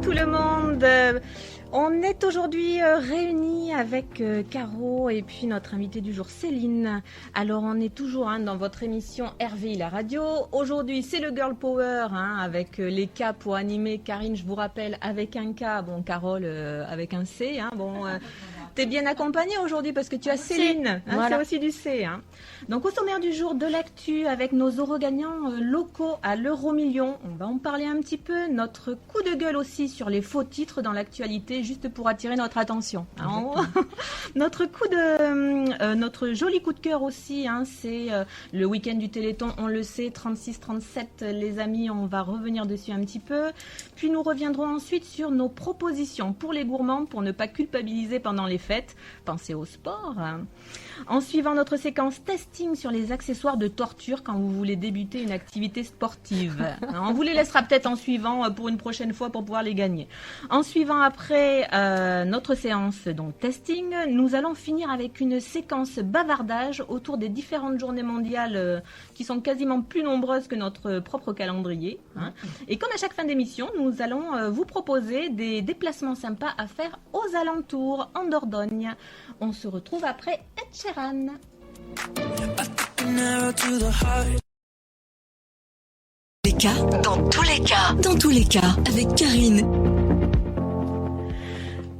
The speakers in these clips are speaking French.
tout le monde. On est aujourd'hui réunis avec Caro et puis notre invitée du jour Céline. Alors on est toujours dans votre émission RVI la radio. Aujourd'hui c'est le Girl Power avec les K pour animer. Karine, je vous rappelle, avec un K, bon Carole avec un C. T'es bien accompagnée aujourd'hui parce que tu as Céline, voilà. C'est aussi du C. Donc au sommaire du jour, de l'actu avec nos euros gagnants locaux à l'euro-million. On va en parler un petit peu. Notre coup de gueule aussi sur les faux titres dans l'actualité, juste pour attirer notre attention. Notre joli coup de cœur aussi, c'est le week-end du Téléthon, on le sait, 36-37 les amis, on va revenir dessus un petit peu. Puis nous reviendrons ensuite sur nos propositions pour les gourmands, pour ne pas culpabiliser pendant les fêtes. Pensez au sport. En suivant notre séquence testing sur les accessoires de torture quand vous voulez débuter une activité sportive. On vous les laissera peut-être en suivant pour une prochaine fois pour pouvoir les gagner. En suivant après notre séance donc testing, nous allons finir avec une séquence bavardage autour des différentes journées mondiales qui sont quasiment plus nombreuses que notre propre calendrier. Et comme à chaque fin d'émission, nous allons vous proposer des déplacements sympas à faire aux alentours en Dordogne. On se retrouve après Ed Sheeran. Dans tous les cas, avec Karine.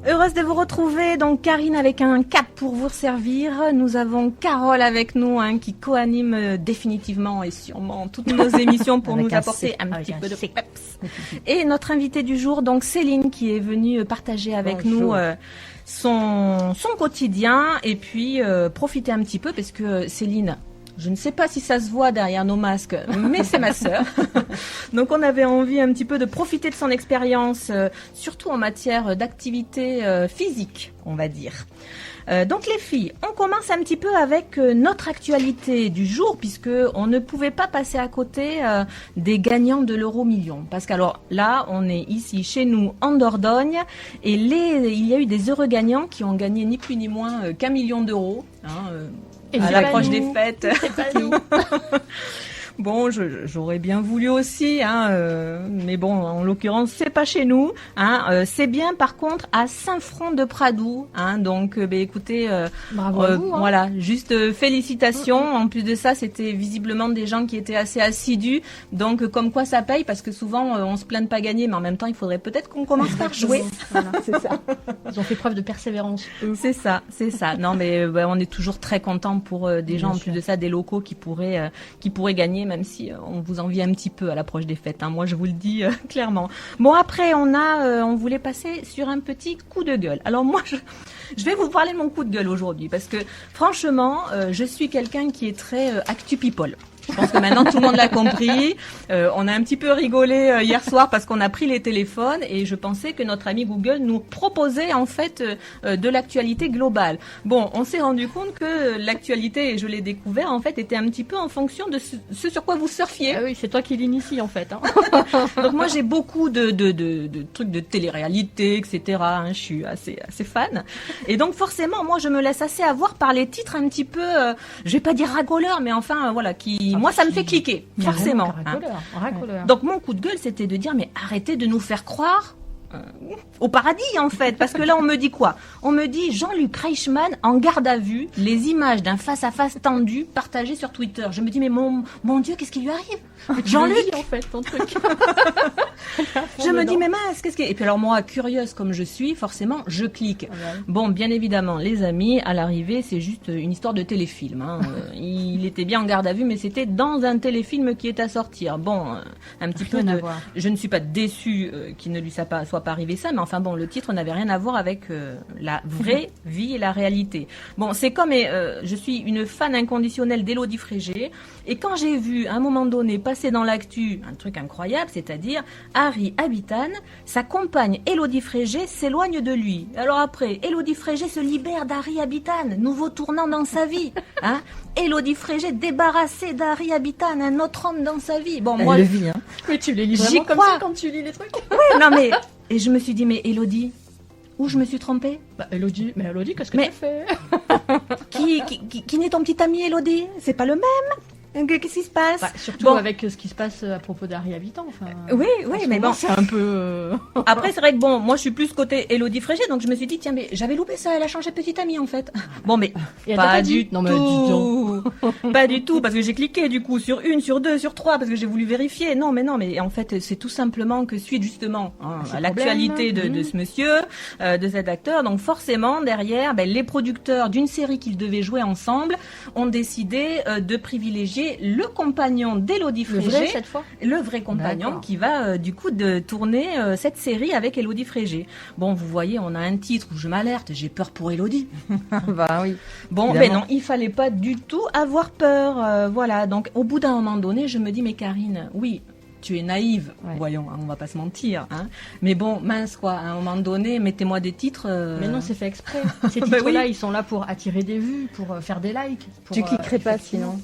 Heureuse de vous retrouver, donc Karine avec un cap pour vous servir. Nous avons Carole avec nous qui co-anime définitivement et sûrement toutes nos émissions pour nous apporter un petit peu de peps. Et notre invitée du jour, donc Céline, qui est venue partager avec nous son quotidien et puis profiter un petit peu parce que Céline... Je ne sais pas si ça se voit derrière nos masques, mais c'est ma sœur. Donc on avait envie un petit peu de profiter de son expérience, surtout en matière d'activité physique, on va dire. Donc les filles, on commence un petit peu avec notre actualité du jour, puisque on ne pouvait pas passer à côté des gagnants de l'euro-million. Parce qu'alors là, on est ici chez nous en Dordogne, et il y a eu des heureux gagnants qui ont gagné ni plus ni moins qu'1 million d'euros. À l'approche des fêtes. Bon, j'aurais bien voulu aussi, mais bon, en l'occurrence, c'est pas chez nous. C'est bien, par contre, à Saint-Front-de-Pradoux. Donc, écoutez, bravo à vous, voilà, juste félicitations. En plus de ça, c'était visiblement des gens qui étaient assez assidus. Donc, comme quoi ça paye, parce que souvent, on se plaint de pas gagner, mais en même temps, il faudrait peut-être qu'on commence par jouer. Voilà, c'est ça. Ils ont fait preuve de persévérance. C'est ça. Non, mais on est toujours très contents pour des gens, en plus de ça, des locaux qui pourraient gagner, même si on vous envie un petit peu à l'approche des fêtes. Moi, je vous le dis clairement. Bon, après, on voulait passer sur un petit coup de gueule. Alors moi, je vais vous parler de mon coup de gueule aujourd'hui, parce que franchement, je suis quelqu'un qui est très actu people. Je pense que maintenant tout le monde l'a compris. On a un petit peu rigolé hier soir parce qu'on a pris les téléphones et je pensais que notre ami Google nous proposait en fait de l'actualité globale. Bon, on s'est rendu compte que l'actualité, et je l'ai découvert, en fait, était un petit peu en fonction de ce sur quoi vous surfiez. Ah oui, c'est toi qui l'initie en fait. Donc moi j'ai beaucoup de trucs de télé-réalité, etc. Je suis assez fan. Et donc forcément, moi je me laisse assez avoir par les titres un petit peu, je vais pas dire racoleurs, mais enfin voilà, moi, ça me fait cliquer, forcément. Racoleur. Donc, mon coup de gueule, c'était de dire, mais arrêtez de nous faire croire au paradis, en fait. Parce que là, on me dit quoi? On me dit Jean-Luc Reichmann en garde à vue, les images d'un face-à-face tendu partagées sur Twitter. Je me dis, mais mon Dieu, qu'est-ce qui lui arrive? Jean-Luc, en fait, ton truc. Je me dis, mais mince, qu'est-ce qui... Et puis alors moi, curieuse comme je suis, forcément, je clique. Bon, bien évidemment, les amis, à l'arrivée, c'est juste une histoire de téléfilm. Il était bien en garde à vue, mais c'était dans un téléfilm qui est à sortir. Bon, un petit peu de... Je ne suis pas déçue qu'il ne lui soit pas arrivé ça, mais enfin bon, le titre n'avait rien à voir avec la vraie vie et la réalité. Bon, c'est comme... je suis une fan inconditionnelle d'Élodie Frégé, et quand j'ai vu, à un moment donné, passer dans l'actu un truc incroyable, c'est-à-dire Harry Habitan, sa compagne Élodie Frégé s'éloigne de lui. Alors après, Élodie Frégé se libère d'Harry Habitan, nouveau tournant dans sa vie. Élodie Frégé débarrassée d'Harry Habitan, un autre homme dans sa vie. Bon, moi, le vit, Mais tu les lis vraiment comme ça quand tu lis les trucs. Oui, non mais... Et je me suis dit, mais Élodie, où je me suis trompée? Élodie, qu'est-ce que tu fais? Qui n'est ton petit ami, Élodie? C'est pas le même? Qu'est-ce qui se passe? Surtout avec ce qui se passe à propos d'Harry Habitant. Oui, mais bon. C'est un peu... Après, c'est vrai que moi, je suis plus côté Élodie Frégé, donc je me suis dit, tiens, mais j'avais loupé ça, elle a changé de petite amie, en fait. Bon, mais pas du tout. Non, mais dis donc. Pas du tout, parce que j'ai cliqué, du coup, sur 1, sur 2, sur 3, parce que j'ai voulu vérifier. Non, mais en fait, c'est tout simplement que suite, justement, à l'actualité de ce monsieur, de cet acteur. Donc, forcément, derrière, les producteurs d'une série qu'ils devaient jouer ensemble ont décidé de privilégier le compagnon d'Élodie Frégé. Le vrai, cette fois? Le vrai compagnon qui va, du coup, de tourner cette série avec Élodie Frégé. Bon, vous voyez, on a un titre où je m'alerte, j'ai peur pour Élodie. Bah oui. Bon, mais non, il fallait pas du tout avoir peur. Voilà, donc au bout d'un moment donné, je me dis, mais Karine, oui, tu es naïve, voyons, on va pas se mentir. Hein. Mais bon, mince quoi, à un moment donné, mettez-moi des titres... Mais non, c'est fait exprès. Ces titres-là, ils sont là pour attirer des vues, pour faire des likes. Tu cliquerais pas sinon.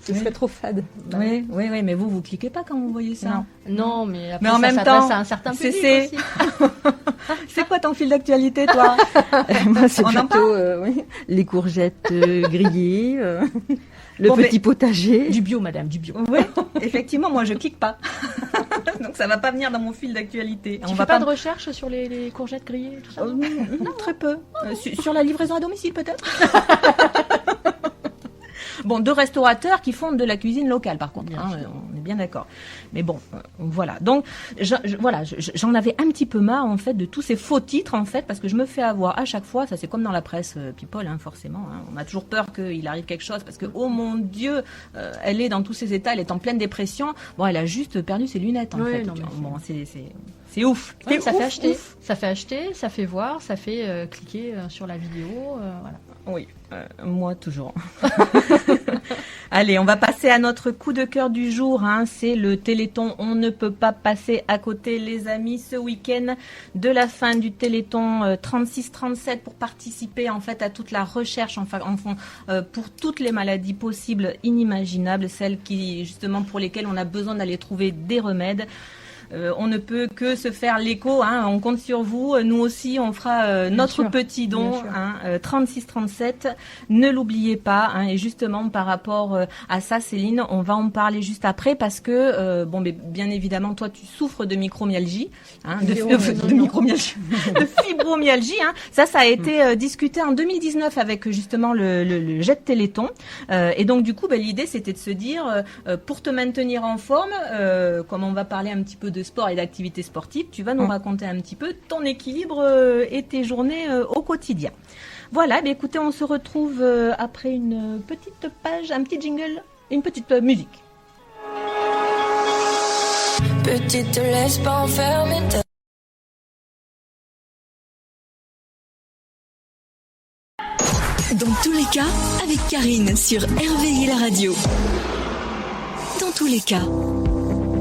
Ce serait trop fade. Oui, mais vous cliquez pas quand vous voyez ça. Non, mais après, en même temps, à un certain public aussi. C'est quoi ton fil d'actualité, toi? Moi, c'est plutôt les courgettes grillées, le petit potager. Du bio, madame, du bio. Oui, effectivement, moi, je clique pas. Donc, ça va pas venir dans mon fil d'actualité. Tu fais pas de recherche sur les courgettes grillées et tout ça? Non, très peu. Sur la livraison à domicile, peut-être. Bon, 2 restaurateurs qui font de la cuisine locale, par contre. On est bien d'accord. Mais bon, voilà. Donc, j'en avais un petit peu marre, en fait, de tous ces faux titres, en fait, parce que je me fais avoir à chaque fois. Ça, c'est comme dans la presse People, forcément. On a toujours peur qu'il arrive quelque chose, parce que, oh mon Dieu, elle est dans tous ses états, elle est en pleine dépression. Bon, elle a juste perdu ses lunettes, en fait. Bon, c'est ouf. Ouais, ça fait acheter. Ça fait acheter, ça fait voir, ça fait cliquer sur la vidéo. Voilà. Oui, moi toujours. Allez, on va passer à notre coup de cœur du jour. C'est le Téléthon. On ne peut pas passer à côté, les amis, ce week-end de la fin du Téléthon 36-37 pour participer en fait à toute la recherche pour toutes les maladies possibles, inimaginables, celles qui justement pour lesquelles on a besoin d'aller trouver des remèdes. On ne peut que se faire l'écho, on compte sur vous. Nous aussi, on fera notre petit don, 36-37. Ne l'oubliez pas. Et justement, par rapport à ça, Céline, on va en parler juste après parce que, bien évidemment, toi, tu souffres de micromyalgie, de micromyalgie, de fibromyalgie. Ça a été discuté en 2019 avec justement le Jet Téléthon. Et donc, du coup, l'idée, c'était de se dire, pour te maintenir en forme, comme on va parler un petit peu de sport et d'activité sportive, tu vas nous raconter un petit peu ton équilibre et tes journées au quotidien. Voilà, écoutez, on se retrouve après une petite page, un petit jingle, une petite musique. Petite, te laisse pas enfermer ta... Dans tous les cas, avec Karine sur RVI la radio. Dans tous les cas.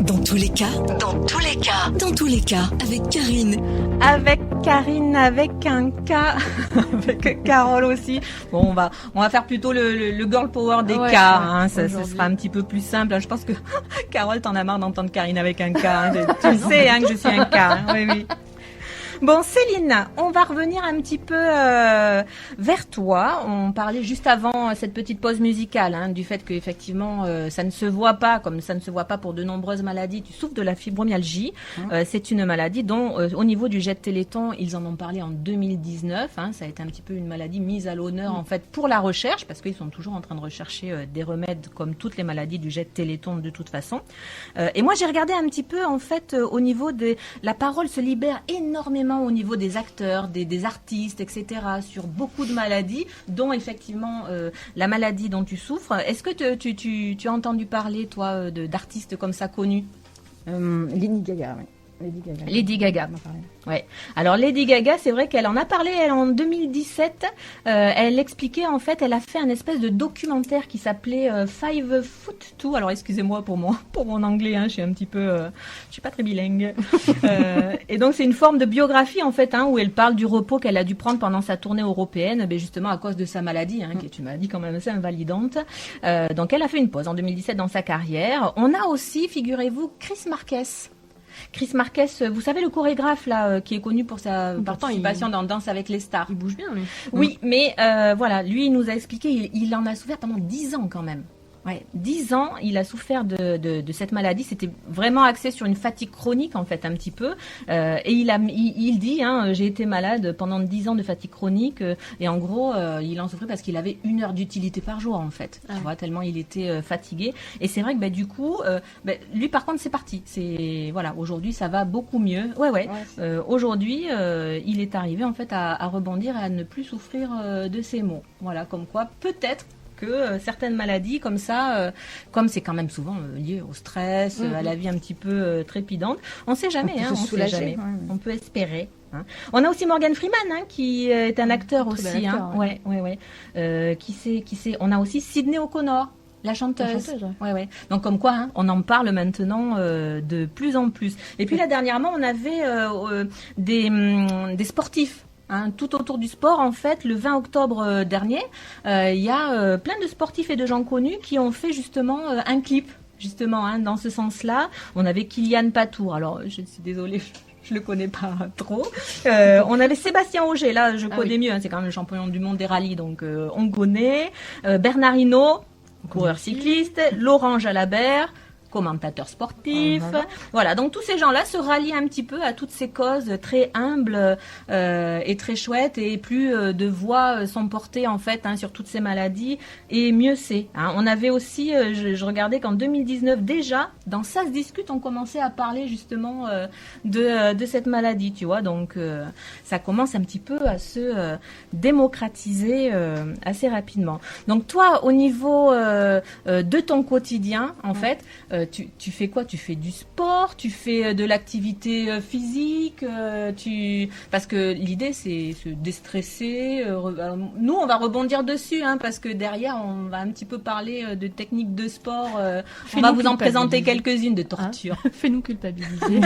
Dans tous les cas. Dans tous les cas. Dans tous les cas. Avec Karine. Avec Karine, avec un K. Avec Carole aussi. Bon, on va faire plutôt le girl power des K. Ça sera un petit peu plus simple. Je pense que Carole, t'en as marre d'entendre Karine avec un K. Tu sais que je suis un K. Oui. Bon, Céline, on va revenir un petit peu vers toi. On parlait juste avant cette petite pause musicale du fait qu'effectivement, ça ne se voit pas, comme ça ne se voit pas pour de nombreuses maladies. Tu souffres de la fibromyalgie. C'est une maladie dont, au niveau du Jet Téléthon, ils en ont parlé en 2019. Ça a été un petit peu une maladie mise à l'honneur en fait pour la recherche, parce qu'ils sont toujours en train de rechercher des remèdes comme toutes les maladies du Jet Téléthon de toute façon. Et moi, j'ai regardé un petit peu en fait au niveau de la parole se libère énormément au niveau des acteurs, des artistes, etc., sur beaucoup de maladies, dont effectivement la maladie dont tu souffres. Est-ce que tu as entendu parler, toi, d'artistes comme ça connus? Lady Gaga, oui. Lady Gaga. Ouais. Alors Lady Gaga, c'est vrai qu'elle en a parlé en 2017. Elle expliquait en fait, elle a fait un espèce de documentaire qui s'appelait 5 Foot 2. Alors excusez-moi pour mon anglais, je suis un petit peu, je suis pas très bilingue. Et donc c'est une forme de biographie en fait, où elle parle du repos qu'elle a dû prendre pendant sa tournée européenne, justement à cause de sa maladie, qui est une maladie quand même assez invalidante. Donc elle a fait une pause en 2017 dans sa carrière. On a aussi, figurez-vous, Chris Marquez. Chris Marquez, vous savez le chorégraphe là qui est connu pour sa participation dans Danse avec les stars. Il bouge bien lui. Oui, mais voilà, lui il nous a expliqué, il en a souffert pendant 10 ans quand même. Ouais, 10 ans, il a souffert de cette maladie. C'était vraiment axé sur une fatigue chronique, en fait, un petit peu. Et il dit, j'ai été malade pendant 10 ans de fatigue chronique. Et en gros, il en souffrait parce qu'il avait 1 heure d'utilité par jour, en fait. Tu vois, tellement il était fatigué. Et c'est vrai que du coup, lui, par contre, c'est parti. Voilà, aujourd'hui, ça va beaucoup mieux. Ouais. Aujourd'hui, il est arrivé, en fait, à rebondir et à ne plus souffrir de ces maux. Voilà, comme quoi, peut-être que certaines maladies comme ça, comme c'est quand même souvent lié au stress, à la vie un petit peu trépidante, on ne sait jamais. On sait jamais. On peut espérer. On a aussi Morgan Freeman qui est un acteur aussi. On a aussi Sydney O'Connor. La chanteuse. Ouais. Donc comme quoi, on en parle maintenant de plus en plus. Et puis là dernièrement, on avait des sportifs. Tout autour du sport, en fait, le 20 octobre dernier, il y a plein de sportifs et de gens connus qui ont fait justement un clip, justement, dans ce sens-là. On avait Kylian Patour. Alors, je suis désolée, je le connais pas trop. On avait Sébastien Ogier, là, je connais mieux. C'est quand même le champion du monde des rallyes, donc on connaît. Bernard Hinault, coureur cycliste. Laurent Jalabert, commentateurs sportifs. Voilà, donc tous ces gens-là se rallient un petit peu à toutes ces causes très humbles et très chouettes, et plus de voix sont portées en fait sur toutes ces maladies, et mieux c'est. On avait aussi, je regardais qu'en 2019 déjà, dans Ça se discute, on commençait à parler justement de cette maladie, tu vois, donc ça commence un petit peu à se démocratiser assez rapidement. Donc toi, au niveau de ton quotidien, en fait, tu fais quoi? Tu fais du sport? Tu fais de l'activité physique? Parce que l'idée, c'est se déstresser. Nous, on va rebondir dessus, parce que derrière, on va un petit peu parler de techniques de sport. On va vous en présenter quelques-unes de torture. Fais-nous culpabiliser.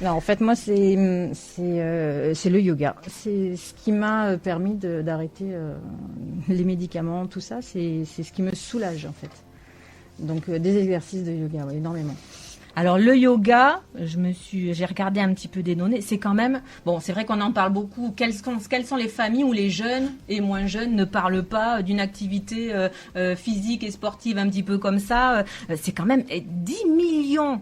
Non, en fait, moi, c'est le yoga. C'est ce qui m'a permis d'arrêter les médicaments, tout ça. C'est ce qui me soulage, en fait. Donc des exercices de yoga, énormément. Alors le yoga, j'ai regardé un petit peu des données, c'est quand même, c'est vrai qu'on en parle beaucoup, quelles sont les familles où les jeunes et moins jeunes ne parlent pas d'une activité physique et sportive un petit peu comme ça. C'est quand même 10,7 millions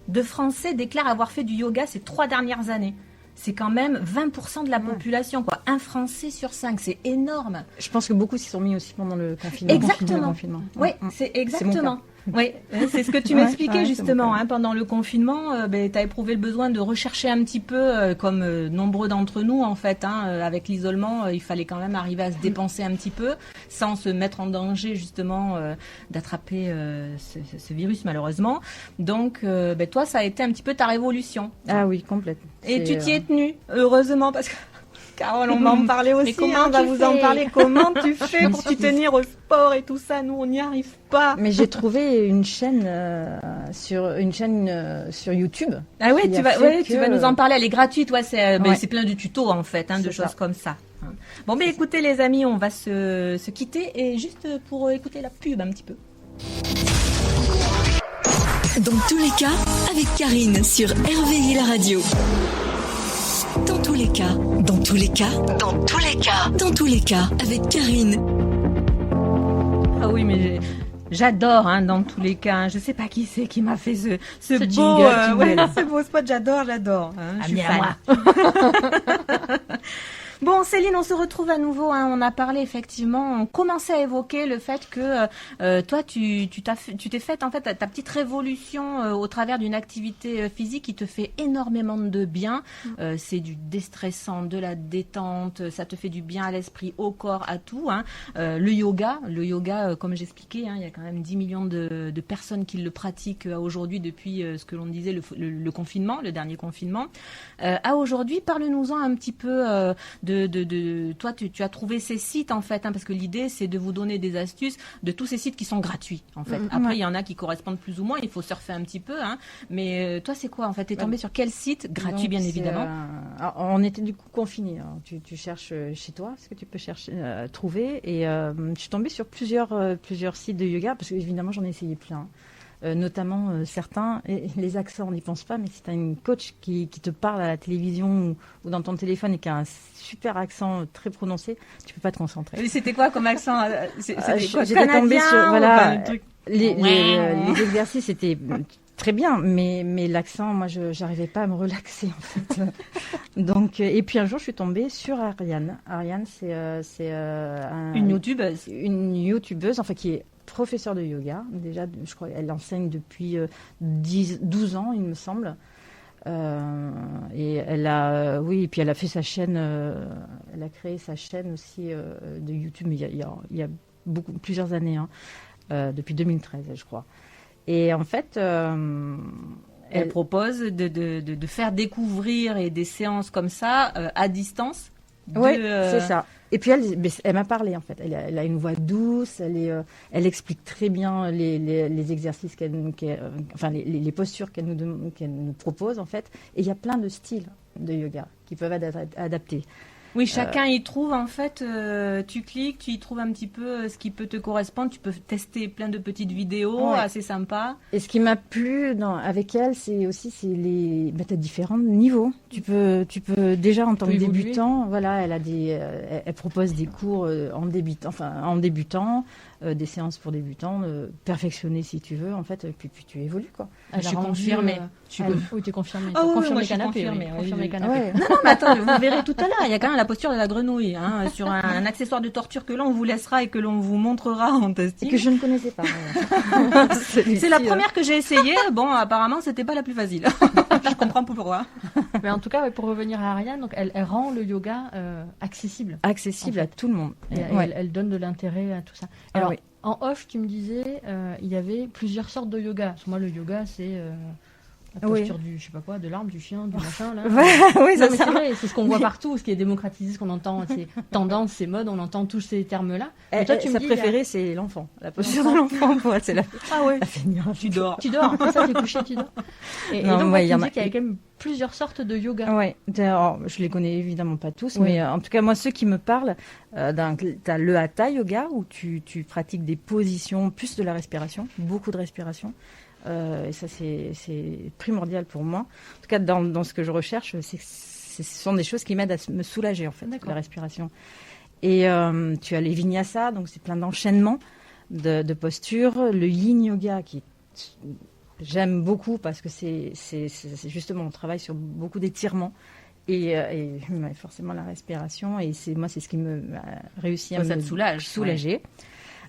de Français déclarent avoir fait du yoga ces 3 dernières années. C'est quand même 20% de la population, quoi. 1 Français sur 5, c'est énorme. Je pense que beaucoup s'y sont mis aussi pendant le confinement. Exactement. Oui, c'est exactement. Oui, c'est ce que tu m'expliquais justement. Pendant le confinement, tu as éprouvé le besoin de rechercher un petit peu, comme nombreux d'entre nous en fait. Avec l'isolement, il fallait quand même arriver à se dépenser un petit peu, sans se mettre en danger justement d'attraper ce virus malheureusement. Donc, toi, ça a été un petit peu ta révolution. Ah oui, complètement. Et tu t'y es tenue, heureusement, parce que Carole, on va en parler aussi. On va vous en parler. Comment tu fais pour t'y tenir au sport et tout ça? Nous, on n'y arrive pas. Mais j'ai trouvé une chaîne sur YouTube. Ah oui, tu vas nous en parler. Elle est gratuite. C'est plein de tutos en fait, de choses comme ça. Bon, mais écoutez les amis, on va se quitter et juste pour écouter la pub un petit peu. Dans tous les cas, avec Karine sur RVI la radio. Dans tous les cas, dans tous les cas, dans tous les cas, dans tous les cas, avec Karine. Ah oui, mais j'adore, dans tous les cas. Je sais pas qui c'est qui m'a fait ce beau spot. J'adore. Je suis fan. Bon, Céline, on se retrouve à nouveau. On a parlé effectivement, on commençait à évoquer le fait que toi, tu t'es faite en fait ta petite révolution au travers d'une activité physique qui te fait énormément de bien. C'est du déstressant, de la détente, ça te fait du bien à l'esprit, au corps, à tout. Le yoga, comme j'expliquais, il y a quand même 10 millions de personnes qui le pratiquent aujourd'hui depuis ce que l'on disait le confinement, le dernier confinement. À aujourd'hui, parle-nous-en un petit peu toi, tu as trouvé ces sites en fait, parce que l'idée c'est de vous donner des astuces de tous ces sites qui sont gratuits en fait. Après, il y en a qui correspondent plus ou moins, il faut surfer un petit peu, mais toi c'est quoi en fait? T'es tombé sur quel site? Gratuit bien évidemment. Alors, on était du coup confinés. Tu cherches chez toi ce que tu peux chercher, trouver, et je suis tombée sur plusieurs sites de yoga, parce que évidemment j'en ai essayé plein. notamment certains, et les accents, on n'y pense pas, mais si tu as une coach qui te parle à la télévision ou dans ton téléphone et qui a un super accent très prononcé, tu peux pas te concentrer. Et c'était quoi comme accent? J'étais tombée sur voilà, les exercices étaient très bien, mais l'accent, moi, j'arrivais pas à me relaxer en fait. Donc, et puis un jour, je suis tombée sur Ariane. Ariane, c'est une youtubeuse. Une youtubeuse, enfin qui est professeure de yoga. Déjà, je crois qu'elle enseigne depuis 12 ans, il me semble. Et elle a, oui, et puis elle a fait sa chaîne, elle a créé sa chaîne aussi de YouTube, mais il y a plusieurs années, depuis 2013, je crois. Et en fait, elle propose de faire découvrir et des séances comme ça à distance. Oui, c'est ça. Et puis elle m'a parlé en fait. Elle a une voix douce. Elle explique très bien les exercices enfin les postures qu'elle nous propose en fait. Et il y a plein de styles de yoga qui peuvent être adaptés. Oui, chacun y trouve en fait, tu cliques, tu y trouves un petit peu ce qui peut te correspondre, tu peux tester plein de petites vidéos assez sympas. Et ce qui m'a plu avec elle, c'est t'as différents niveaux. Tu peux déjà en tant que débutant, voilà, elle propose des cours en débutant, des séances pour débutants, perfectionner si tu veux en fait, et puis tu évolues quoi. Je suis confirmée. Oui, tu es confirmée. Ah oui, confirmé moi je suis canapé. confirmée. Canapé. Non, mais attends, vous verrez tout à l'heure, il y a quand même la posture de la grenouille, sur un accessoire de torture que l'on vous laissera et que l'on vous montrera en testing. Et que je ne connaissais pas. C'est la première que j'ai essayée. Bon, apparemment, c'était pas la plus facile. Je comprends pourquoi. Mais en tout cas, pour revenir à Ariane, donc elle rend le yoga accessible. Accessible à tout le monde. Elle donne de l'intérêt à tout ça. Alors, en off, tu me disais, il y avait plusieurs sortes de yoga. Parce que moi, le yoga, c'est la posture du, je sais pas quoi, de l'arbre, du chien, du machin, là. Oui, c'est vrai, c'est ce qu'on voit partout, ce qui est démocratisé, ce qu'on entend, c'est tendance, c'est mode, on entend tous ces termes-là. Et toi, sa préférée, c'est l'enfant. La posture de l'enfant, pour elle, c'est la tu dors. Tu dors, ça, t'es couché, tu dors. Et donc, tu me dis qu'il y avait quand même plusieurs sortes de yoga. Oui, je les connais évidemment pas tous, mais en tout cas, moi, ceux qui me parlent, t'as le Hatha Yoga, où tu pratiques des positions, plus de la respiration, beaucoup de respiration. Et ça, c'est primordial pour moi. En tout cas, dans ce que je recherche, ce sont des choses qui m'aident à me soulager, en fait, la respiration. Et tu as les vinyasa, donc c'est plein d'enchaînements de postures. Le yin yoga, j'aime beaucoup parce que c'est justement, on travaille sur beaucoup d'étirements. Et forcément la respiration. Et c'est ce qui me réussit à me soulager.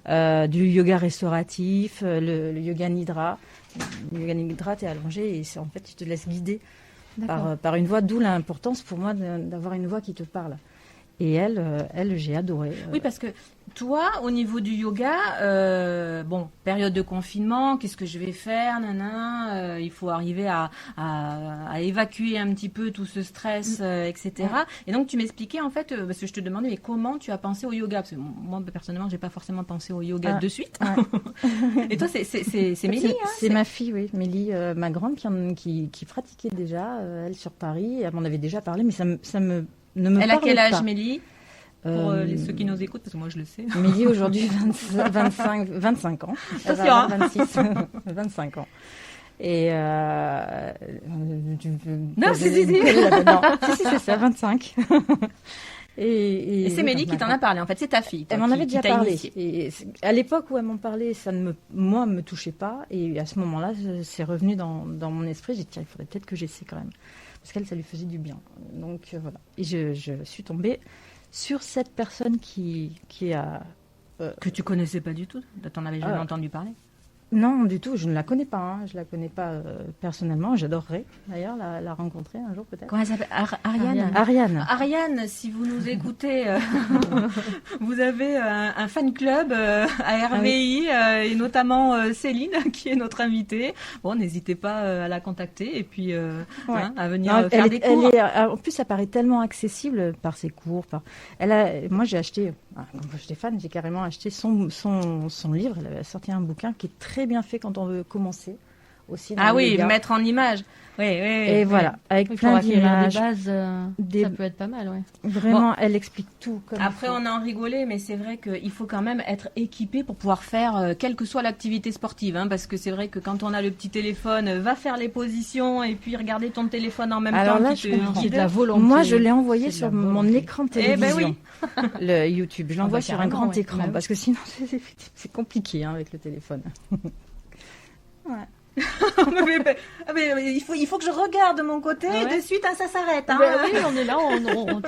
Du yoga restauratif, le yoga nidra. Le yoga nidra, tu es allongé et en fait, tu te laisses guider par une voix, d'où l'importance pour moi d'avoir une voix qui te parle. Et elle, j'ai adoré. Oui, parce que toi, au niveau du yoga, période de confinement, qu'est-ce que je vais faire, il faut arriver à évacuer un petit peu tout ce stress, etc. Et donc, tu m'expliquais, en fait, parce que je te demandais, mais comment tu as pensé au yoga? Parce que moi, personnellement, j'ai pas forcément pensé au yoga de suite. Et toi, c'est Mélie, c'est ma fille, oui. Mélie, ma grande, qui pratiquait déjà, elle, sur Paris. Elle m'en avait déjà parlé, mais ça me Elle a quel âge, Mélie? Pour ceux qui nous écoutent, parce que moi je le sais. Mélie, aujourd'hui, 25 ans. C'est sûr, hein. 25 ans. Et non, si, c'est ça, 25. Et c'est Mélie qui t'en a parlé, en fait, c'est ta fille. Elle m'en avait déjà parlé. Et à l'époque où elle m'en parlait, ça me touchait pas. Et à ce moment-là, c'est revenu dans mon esprit. J'ai dit, tiens, il faudrait peut-être que j'essaie quand même. Parce qu'elle, ça lui faisait du bien. Donc voilà. Et je suis tombée sur cette personne qui a... que tu connaissais pas du tout? T'en avais jamais entendu parler? Non, du tout. Je ne la connais pas. Je la connais pas personnellement. J'adorerais d'ailleurs la rencontrer un jour peut-être. Comment elle s'appelle? Ariane. Ariane, si vous nous écoutez, vous avez un fan club à RVI et notamment Céline qui est notre invitée. Bon, n'hésitez pas à la contacter et puis à venir faire des cours. En plus, ça paraît tellement accessible par ses cours. Moi, j'ai acheté, comme j'étais fan, j'ai carrément acheté son livre. Elle a sorti un bouquin qui est très bien fait quand on veut commencer aussi dans le yoga. Mettre en image. Oui. Et voilà, avec plein d'images. Des bases, ça peut être pas mal, ouais. Vraiment, elle explique tout. Après, on en rigolait, mais c'est vrai qu'il faut quand même être équipé pour pouvoir faire quelle que soit l'activité sportive, parce que c'est vrai que quand on a le petit téléphone, va faire les positions et puis regarder ton téléphone en même temps. Alors là, qui je de la volonté. Moi, je l'ai envoyé sur mon écran de télévision. Le YouTube, je l'envoie sur un grand écran, parce que sinon, c'est compliqué avec le téléphone. Ouais. mais il faut que je regarde de mon côté et de suite ça s'arrête. Oui, on est là,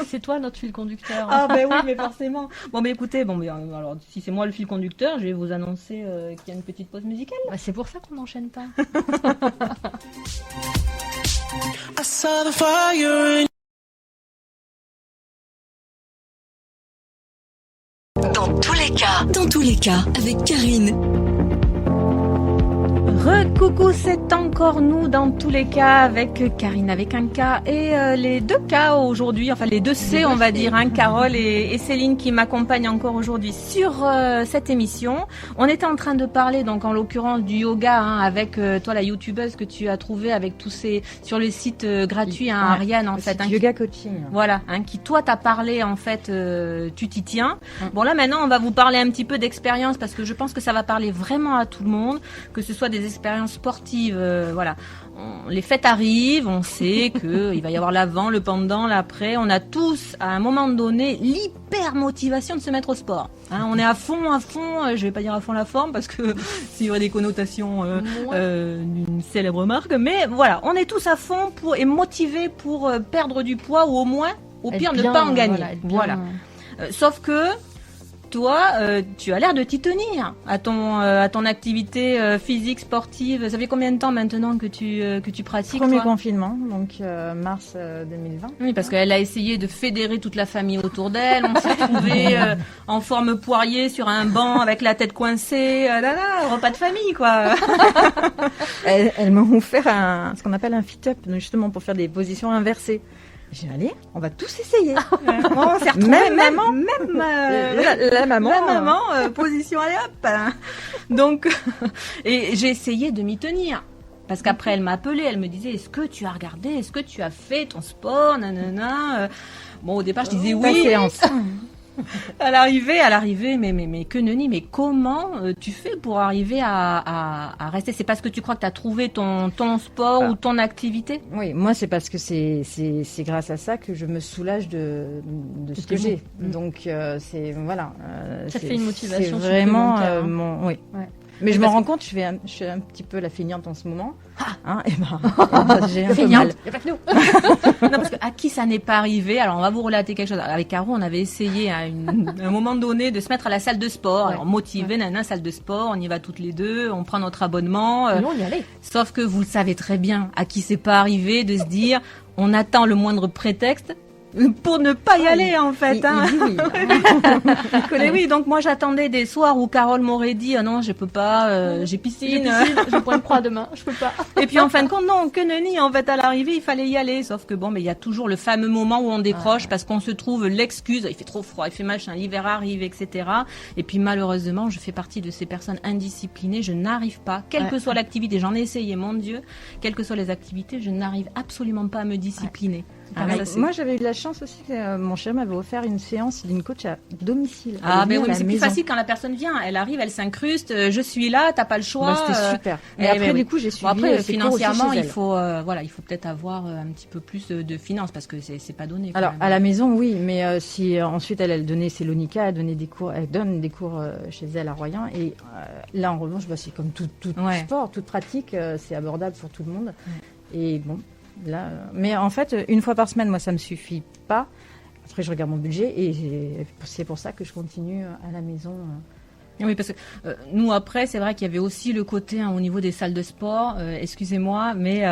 c'est toi notre fil conducteur. Oui, mais forcément. Mais écoutez, alors si c'est moi le fil conducteur, je vais vous annoncer qu'il y a une petite pause musicale. C'est pour ça qu'on n'enchaîne pas. I saw the fire in... Dans tous les cas, avec Karine. Coucou, c'est encore nous dans tous les cas avec Karine avec un K et les 2 K aujourd'hui, enfin les 2 C on va dire, Carole et Céline qui m'accompagnent encore aujourd'hui sur cette émission. On était en train de parler donc en l'occurrence du yoga avec toi la youtubeuse que tu as trouvée avec tous ces sur le site gratuit Ariane en fait. Yoga coaching. Voilà, qui toi t'a parlé en fait, tu t'y tiens. Bon là maintenant on va vous parler un petit peu d'expérience parce que je pense que ça va parler vraiment à tout le monde, que ce soit des expériences sportives, voilà. Les fêtes arrivent, on sait qu'il va y avoir l'avant, le pendant, l'après. On a tous, à un moment donné, l'hyper motivation de se mettre au sport. On est à fond, je vais pas dire à fond la forme parce que s'il y aurait des connotations d'une célèbre marque, mais voilà, on est tous à fond et motivés pour perdre du poids ou au moins, au pire, ne pas en gagner. Voilà. Sauf que toi, tu as l'air de t'y tenir à ton activité physique, sportive. Ça fait combien de temps maintenant que tu pratiques? Premier confinement, donc mars 2020. Oui, parce qu'elle a essayé de fédérer toute la famille autour d'elle. On s'est trouvé en forme poirier sur un banc avec la tête coincée. Repas de famille, quoi. Elles m'ont offert ce qu'on appelle un fit-up, justement pour faire des positions inversées. J'ai dit, allez, on va tous essayer. On s'est retrouvés, la maman, position, allez hop. Donc, et j'ai essayé de m'y tenir. Parce qu'après, elle m'a appelée, elle me disait, est-ce que tu as regardé, est-ce que tu as fait ton sport, nanana. Bon, au départ, je disais oui. Séance. À l'arrivée, mais que nenni, mais comment tu fais pour arriver à rester? C'est parce que tu crois que tu as trouvé ton sport ou ton activité? Oui, moi c'est parce que c'est grâce à ça que je me soulage de ce que j'ai. Donc c'est voilà. Ça fait une motivation. C'est vraiment oui. Ouais. Mais je me rends compte, je suis un petit peu la feignante en ce moment. J'ai un peu mal. Il n'y a pas que nous. Non, parce que à qui ça n'est pas arrivé? Alors, on va vous relater quelque chose. Avec Caro, on avait essayé à un moment donné de se mettre à la salle de sport. Alors, motivé, salle de sport, on y va toutes les deux, on prend notre abonnement. Nous, on y allait. Sauf que vous le savez très bien, à qui c'est pas arrivé de se dire, on attend le moindre prétexte pour ne pas y aller en fait. Oui, donc moi j'attendais des soirs où Carole m'aurait dit non je peux pas, j'ai piscine, je prends une croix demain, je peux pas. Et puis en fin de compte non, que nenni, en fait à l'arrivée il fallait y aller, sauf que bon mais il y a toujours le fameux moment où on décroche parce qu'on se trouve l'excuse, il fait trop froid, il fait machin, l'hiver arrive, etc. Et puis malheureusement je fais partie de ces personnes indisciplinées, je n'arrive pas, quelle que soit l'activité, j'en ai essayé, mon Dieu, quelles que soient les activités, je n'arrive absolument pas à me discipliner. Moi j'avais eu de la chance aussi que mon chéri m'avait offert une séance d'une coach à domicile. Mais c'est plus facile quand la personne vient, elle arrive, elle s'incruste, je suis là, t'as pas le choix. C'était super. Et après du coup j'ai suivi. Après financièrement il faut peut-être avoir un petit peu plus de finances parce que c'est pas donné. Alors à la maison oui, mais si ensuite elle donnait Célonica, elle donne des cours chez elle à Royan et là en revanche c'est comme tout sport, toute pratique, c'est abordable pour tout le monde. Et bon. Là, mais en fait, une fois par semaine, moi, ça me suffit pas. Après, je regarde mon budget et c'est pour ça que je continue à la maison. Oui, parce que nous, après, c'est vrai qu'il y avait aussi le côté au niveau des salles de sport, excusez-moi, mais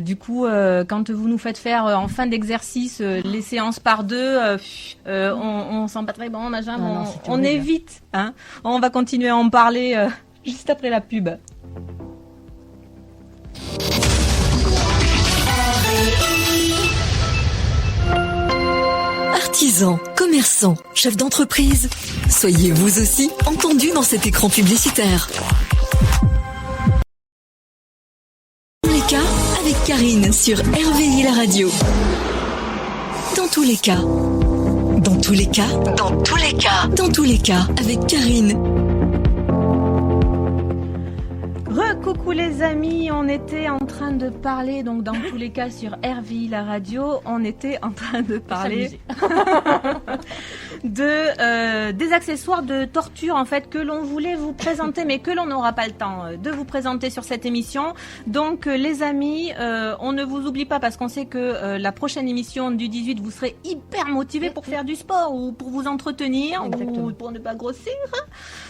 du coup, quand vous nous faites faire en fin d'exercice les séances par deux, on sent pas très bon, machin, on évite. On va continuer à en parler juste après la pub. Artisans, commerçants, chefs d'entreprise, soyez vous aussi entendus dans cet écran publicitaire. les cas, avec Karine sur RVI la radio. Dans tous les cas. Dans tous les cas. Dans tous les cas. Dans tous les cas, avec Karine. Coucou les amis, on était en train de parler, donc dans tous les cas sur RVI la radio, on était en train de parler des accessoires de torture en fait que l'on voulait vous présenter, mais que l'on n'aura pas le temps de vous présenter sur cette émission. Donc les amis, on ne vous oublie pas parce qu'on sait que la prochaine émission du 18, vous serez hyper motivés pour faire du sport ou pour vous entretenir ou pour ne pas grossir.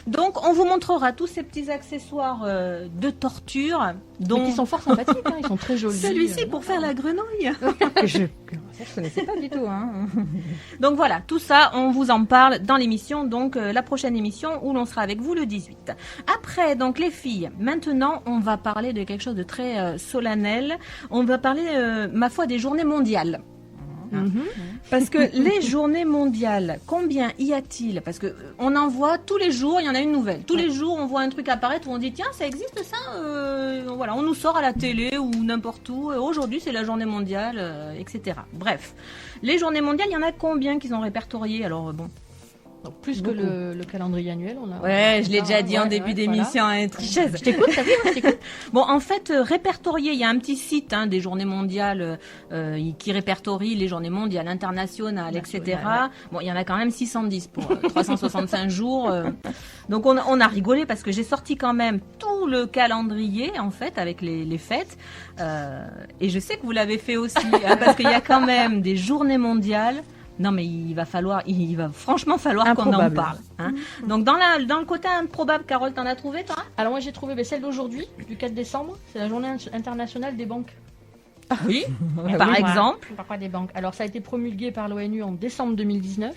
Donc on vous montrera tous ces petits accessoires de torture. Donc ils sont fort sympathiques, hein, ils sont très jolis. Celui-ci pour faire la grenouille. Je connaissais pas du tout. Hein. Donc voilà, tout ça, on vous en parle dans l'émission, donc la prochaine émission où l'on sera avec vous le 18. Après, donc les filles, maintenant on va parler de quelque chose de très solennel. On va parler, ma foi, des journées mondiales. Parce que les journées mondiales, combien y a-t-il? Parce que on en voit tous les jours, il y en a une nouvelle. Tous les jours, on voit un truc apparaître où on dit tiens, ça existe ça. Voilà, on nous sort à la télé ou n'importe où. Aujourd'hui, c'est la journée mondiale, etc. Bref, les journées mondiales, il y en a combien qu'ils ont répertoriées? Alors bon. Donc, plus beaucoup. Que le calendrier annuel, on a. Ouais, je l'ai déjà dit en début d'émission, voilà. Tricheuse. Je t'écoute, t'as vu, je t'écoute. Bon, en fait, répertorié, il y a un petit site des journées mondiales qui répertorie les journées mondiales internationales, etc. Bon, il y en a quand même 610 pour 365 jours. Donc on a rigolé parce que j'ai sorti quand même tout le calendrier en fait avec les fêtes. Et je sais que vous l'avez fait aussi parce qu'il y a quand même des journées mondiales. Non, mais il va franchement falloir qu'on en parle. Hein. Donc, dans le côté improbable, Carole, t'en as trouvé, toi? Alors, moi, j'ai trouvé celle d'aujourd'hui, du 4 décembre. C'est la journée internationale des banques. Ah oui, par exemple. Pourquoi des banques? Alors, ça a été promulgué par l'ONU en décembre 2019.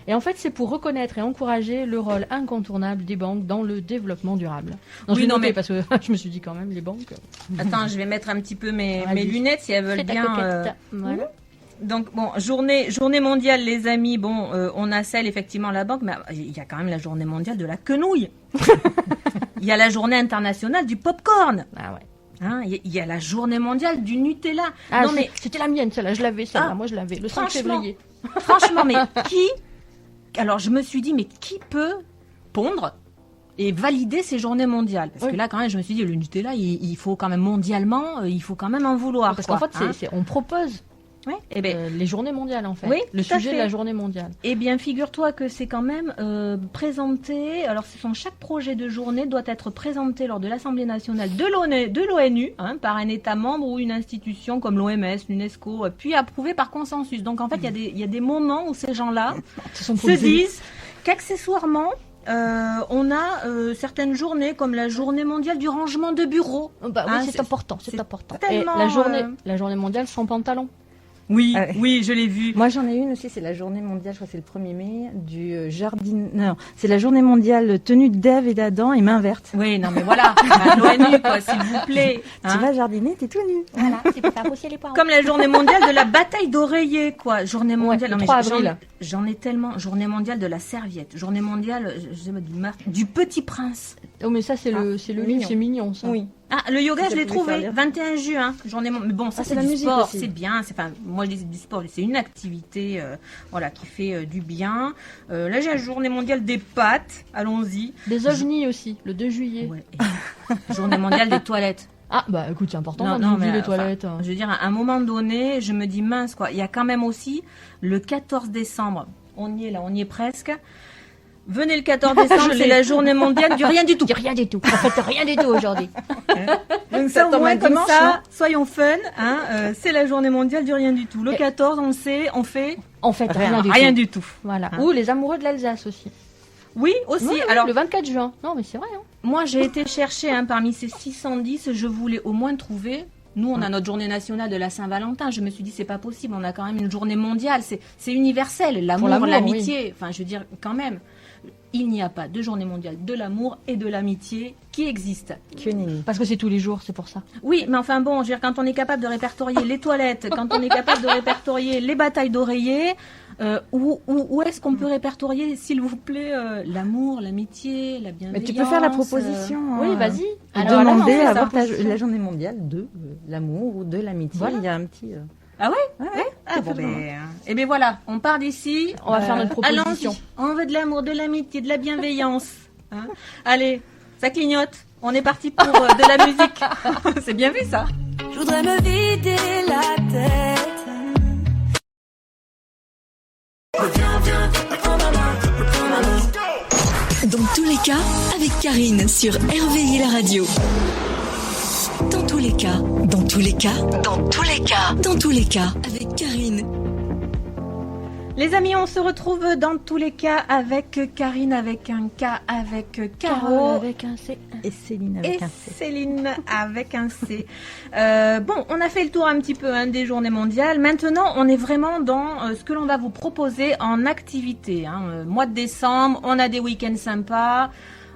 Et en fait, c'est pour reconnaître et encourager le rôle incontournable des banques dans le développement durable. Donc, mais parce que je me suis dit quand même, les banques... Attends, je vais mettre un petit peu mes lunettes si elles veulent bien... Voilà. Donc bon, journée mondiale les amis, bon, on a celle effectivement la banque, mais il y a quand même la journée mondiale de la quenouille. Il y a la journée internationale du popcorn. Ah ouais. Hein, il y a la journée mondiale du Nutella. Ah non mais c'était la mienne celle-là, je l'avais celle-là, moi je l'avais le 5 février. Franchement, mais alors je me suis dit mais qui peut pondre et valider ces journées mondiales? Parce que là, quand même, je me suis dit, le Nutella, il faut quand même mondialement, il faut quand même en vouloir. Parce qu'en fait, on propose oui, les journées mondiales en fait. Oui, le sujet de la journée mondiale. Eh bien, figure-toi que c'est quand même présenté. Alors, chaque projet de journée doit être présenté lors de l'Assemblée nationale de l'ONU, par un État membre ou une institution comme l'OMS, l'UNESCO, puis approuvé par consensus. Donc, en fait, il y a des moments où ces gens-là se disent qu'accessoirement, on a certaines journées comme la journée mondiale du rangement de bureau. Oui, c'est important, c'est important. Tellement, et la journée mondiale sans pantalon. Oui, oui, je l'ai vu. Moi, j'en ai une aussi, c'est la journée mondiale, je crois que c'est le 1er mai, du jardin... Non, c'est la journée mondiale tenue d'Ève et d'Adam et main verte. Oui, non, mais voilà, l'ONU, quoi, s'il vous plaît. Tu vas jardiner, t'es tout nu. Voilà, c'est pour faire pousser les poireaux. Comme la journée mondiale de la bataille d'oreiller, quoi. Journée mondiale... le 3 avril. J'en ai tellement. Journée mondiale de la serviette. Journée mondiale du petit prince. Oh, mais ça, c'est le livre, c'est mignon, ça. Oui. Ah, le yoga, je l'ai trouvé. 21 juin. Journée. Mais bon, ça, c'est du sport. C'est bien. Moi, je dis du sport. C'est une activité, qui fait du bien. Là, j'ai la journée mondiale des pâtes. Allons-y. Des ovnis aussi, le 2 juillet. Ouais. Journée mondiale des toilettes. Ah, bah écoute, c'est important les toilettes. Je veux dire, à un moment donné, je me dis mince, quoi. Il y a quand même aussi le 14 décembre. On y est là, on y est presque. Venez le 14 décembre, c'est la journée mondiale du rien du tout. Du rien du tout. En fait, rien du tout aujourd'hui. Donc ça, au moins, comme ça, soyons fun. C'est la journée mondiale du rien du tout. Le 14, on le sait, on fait rien du tout. Voilà. Ou les amoureux de l'Alsace aussi. Oui, aussi. Oui, alors le 24 juin. Non, mais c'est vrai. Moi, j'ai été chercher parmi ces 610, je voulais au moins trouver. Nous, on a notre journée nationale de la Saint-Valentin. Je me suis dit, c'est pas possible. On a quand même une journée mondiale. C'est universel. L'amour, l'amitié. Oui. Enfin, je veux dire, quand même. il n'y a pas de journée mondiale de l'amour et de l'amitié qui existe. Parce que c'est tous les jours, c'est pour ça. Oui, mais enfin bon, je veux dire, quand on est capable de répertorier les toilettes, quand on est capable de répertorier les batailles d'oreillers, où est-ce qu'on peut répertorier, s'il vous plaît, l'amour, l'amitié, la bienveillance? Mais tu peux faire la proposition. Oui, vas-y. Alors, demander à avoir la journée mondiale de l'amour ou de l'amitié. Voilà. Il y a un petit... Ah ouais, Ah bon, et bien voilà, on part d'ici. On va faire notre proposition. Allons-y. On veut de l'amour, de l'amitié, de la bienveillance. Hein. Allez, ça clignote. On est parti pour de la musique. C'est bien vu ça. Je voudrais me vider la tête. Dans tous les cas, avec Karine sur RVI la radio. Dans tous les cas, dans tous les cas, dans tous les cas, dans tous les cas, avec Karine. Les amis, on se retrouve dans tous les cas avec Karine avec un K, avec Caro avec un C. Et Céline avec un C. Céline avec un C. Bon, on a fait le tour un petit peu des journées mondiales. Maintenant, on est vraiment dans ce que l'on va vous proposer en activité. Mois de décembre, on a des week-ends sympas.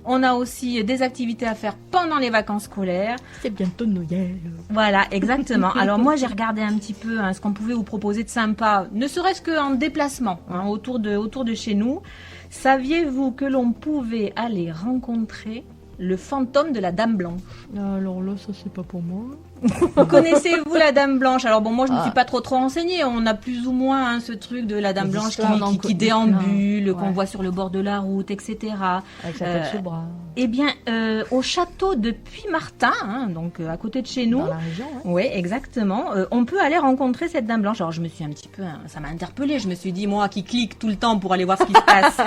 On a aussi des activités à faire pendant les vacances scolaires. C'est bientôt Noël. Voilà, exactement. Alors moi, j'ai regardé un petit peu ce qu'on pouvait vous proposer de sympa, ne serait-ce qu'en déplacement autour de chez nous. Saviez-vous que l'on pouvait aller rencontrer le fantôme de la Dame Blanche? Alors là, ça c'est pas pour moi. Connaissez-vous la Dame Blanche? Alors bon, moi je ne suis pas trop renseignée. On a plus ou moins ce truc de la Dame Blanche qui déambule, qu'on voit sur le bord de la route, etc. Avec sa tête sous le bras. Eh bien, au château de Puymartin, donc à côté de chez nous. Dans la région, Oui, exactement. On peut aller rencontrer cette Dame Blanche. Alors je me suis un petit peu, ça m'a interpellée. Je me suis dit, moi qui clique tout le temps pour aller voir ce qui se passe.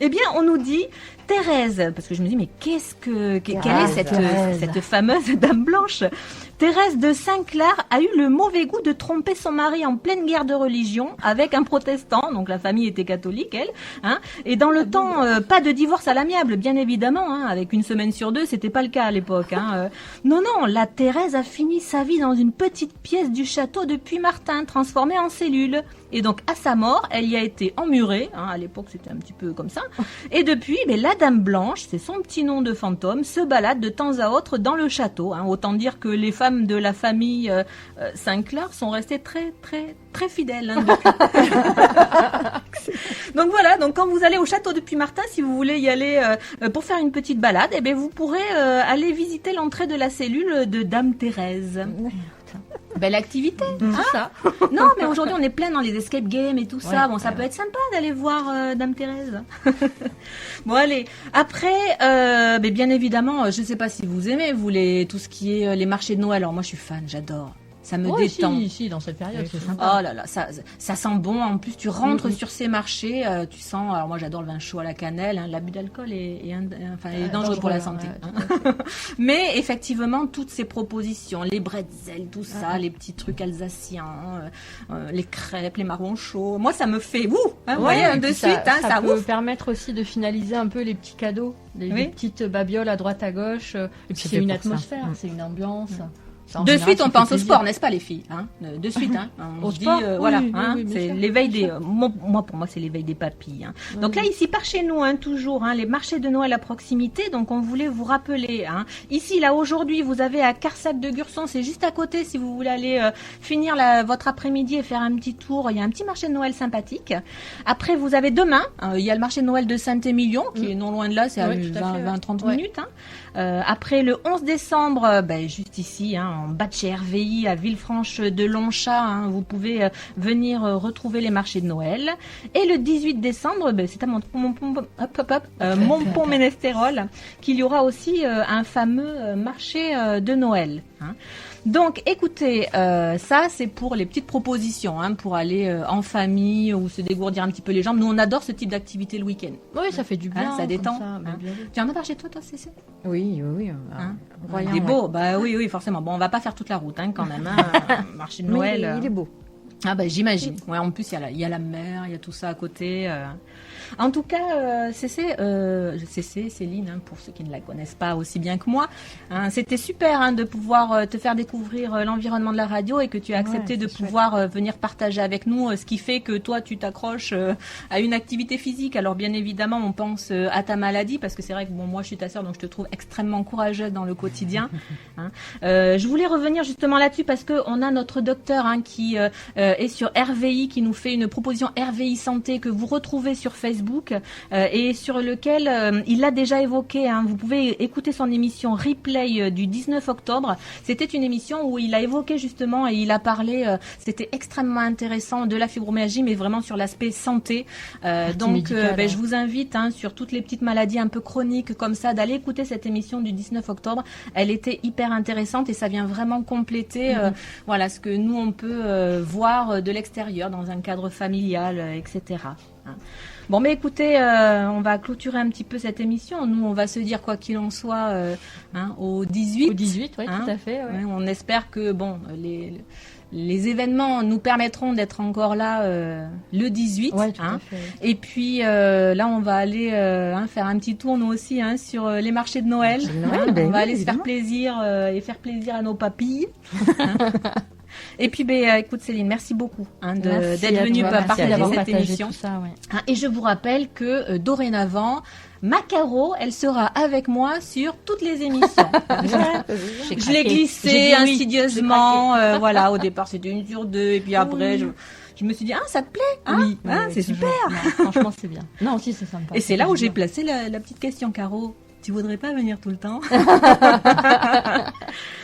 Eh bien, on nous dit Thérèse, parce que je me dis, mais quelle est cette fameuse Dame Blanche? Thérèse de Saint-Clar a eu le mauvais goût de tromper son mari en pleine guerre de religion avec un protestant, donc la famille était catholique, elle. Et dans le temps, pas de divorce à l'amiable, bien évidemment, avec une semaine sur 2, c'était pas le cas à l'époque. Non, la Thérèse a fini sa vie dans une petite pièce du château de Puymartin, transformée en cellule. Et donc, à sa mort, elle y a été emmurée. À l'époque, c'était un petit peu comme ça. Et depuis, la Dame Blanche, c'est son petit nom de fantôme, se balade de temps à autre dans le château. Autant dire que les femmes de la famille Saint-Clar sont restées très, très, très fidèles. Donc voilà, donc quand vous allez au château de Puymartin, si vous voulez y aller pour faire une petite balade, vous pourrez aller visiter l'entrée de la cellule de Dame Thérèse. Belle activité, ça. Non, mais aujourd'hui on est plein dans les escape games et tout ça. Bon, ça peut être sympa d'aller voir Dame Thérèse. Bon, allez. Après, bien évidemment, je sais pas si vous aimez tout ce qui est les marchés de Noël. Alors moi, je suis fan, j'adore. Ça me détend. Si, dans cette période, c'est sympa. Oh là là, ça sent bon. En plus, tu rentres sur ces marchés, tu sens. Alors moi, j'adore le vin chaud à la cannelle. L'abus d'alcool est dangereux pour la santé. Mais effectivement, toutes ces propositions, les bretzels, tout ça, les petits trucs alsaciens, les crêpes, les marrons chauds. Moi, ça me fait vous voyez, de suite. Ça peut permettre aussi de finaliser un peu les petits cadeaux, les petites babioles à droite à gauche. Et puis c'est une atmosphère, c'est une ambiance. De suite, on pense au sport, n'est-ce pas, les filles? De suite, on se dit, voilà, c'est l'éveil des. Pour moi, c'est l'éveil des papilles. Donc là, ici, par chez nous, toujours, les marchés de Noël à proximité. Donc, on voulait vous rappeler. Ici, là, aujourd'hui, vous avez à Carsac de Gurson, c'est juste à côté. Si vous voulez aller finir votre après-midi et faire un petit tour, il y a un petit marché de Noël sympathique. Après, vous avez demain, il y a le marché de Noël de Saint-Émilion, qui est non loin de là, c'est à 20-30 minutes. Après, le 11 décembre, juste ici, en bas de chez RVI à Villefranche-de-Lonchat, vous pouvez venir retrouver les marchés de Noël. Et le 18 décembre, c'est à Montpont-Ménestérol qu'il y aura aussi un fameux marché de Noël. Donc, écoutez, ça, c'est pour les petites propositions, pour aller en famille ou se dégourdir un petit peu les jambes. Nous, on adore ce type d'activité le week-end. Oui, ça fait du bien. Ça détend. Tu en as par chez toi, Cécile? Oui. Il est beau. Oui, forcément. Bon, on va pas faire toute la route, quand même. Marché de Noël. Il est beau. J'imagine. Ouais, en plus, il y a la mer, il y a tout ça à côté. En tout cas, Céline, hein, pour ceux qui ne la connaissent pas aussi bien que moi, hein, c'était super hein, de pouvoir te faire découvrir l'environnement de la radio et que tu as accepté de pouvoir venir partager avec nous ce qui fait que toi, tu t'accroches à une activité physique. Alors bien évidemment, on pense à ta maladie parce que c'est vrai que bon, moi, je suis ta sœur, donc je te trouve extrêmement courageuse dans le quotidien. Hein. Je voulais revenir justement là-dessus parce que on a notre docteur hein, qui est sur RVI, qui nous fait une proposition RVI Santé que vous retrouvez sur Facebook et sur lequel il l'a déjà évoqué. Hein. Vous pouvez écouter son émission Replay du 19 octobre. C'était une émission où il a évoqué justement et il a parlé, c'était extrêmement intéressant de la fibromyalgie, mais vraiment sur l'aspect santé. Donc je vous invite hein, sur toutes les petites maladies un peu chroniques comme ça, d'aller écouter cette émission du 19 octobre. Elle était hyper intéressante et ça vient vraiment compléter voilà, ce que nous on peut voir de l'extérieur dans un cadre familial, etc. Hein. Bon, mais écoutez, on va clôturer un petit peu cette émission. Nous, on va se dire quoi qu'il en soit hein, au 18. Au 18, oui, hein, tout à fait. Ouais. Ouais, on espère que bon, les événements nous permettront d'être encore là le 18. Ouais, tout hein. à fait. Et puis là, on va aller faire un petit tour nous aussi hein, sur les marchés de Noël. Noël, On va aller se faire plaisir et faire plaisir à nos papilles. Hein. Et puis, écoute Céline, merci beaucoup hein, d'être venue partager cette émission. Ça, ouais. Hein, et je vous rappelle que dorénavant, Macaro, elle sera avec moi sur toutes les émissions. Je l'ai glissé insidieusement. Voilà, au départ c'était une sur deux, et puis après je me suis dit ça te plaît hein Oui, hein, c'est super. Non, franchement, c'est bien. Non, aussi c'est sympa. Et c'est là où j'ai placé la petite question, Caro. Tu voudrais pas venir tout le temps?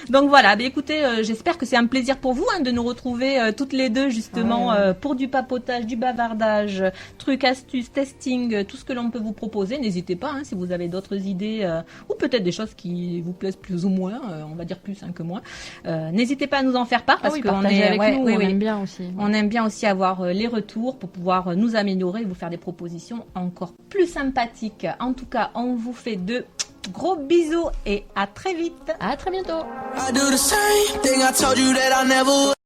Donc voilà, écoutez, j'espère que c'est un plaisir pour vous hein, de nous retrouver toutes les deux justement pour du papotage, du bavardage, trucs, astuces, testing, tout ce que l'on peut vous proposer. N'hésitez pas hein, si vous avez d'autres idées ou peut-être des choses qui vous plaisent plus ou moins, on va dire plus hein, que moins. N'hésitez pas à nous en faire part parce qu'on est avec nous, on aime bien aussi. On aime bien aussi avoir les retours pour pouvoir nous améliorer et vous faire des propositions encore plus sympathiques. En tout cas, on vous fait de gros bisous et à très vite. À très bientôt. I do the same thing I told you that I never would.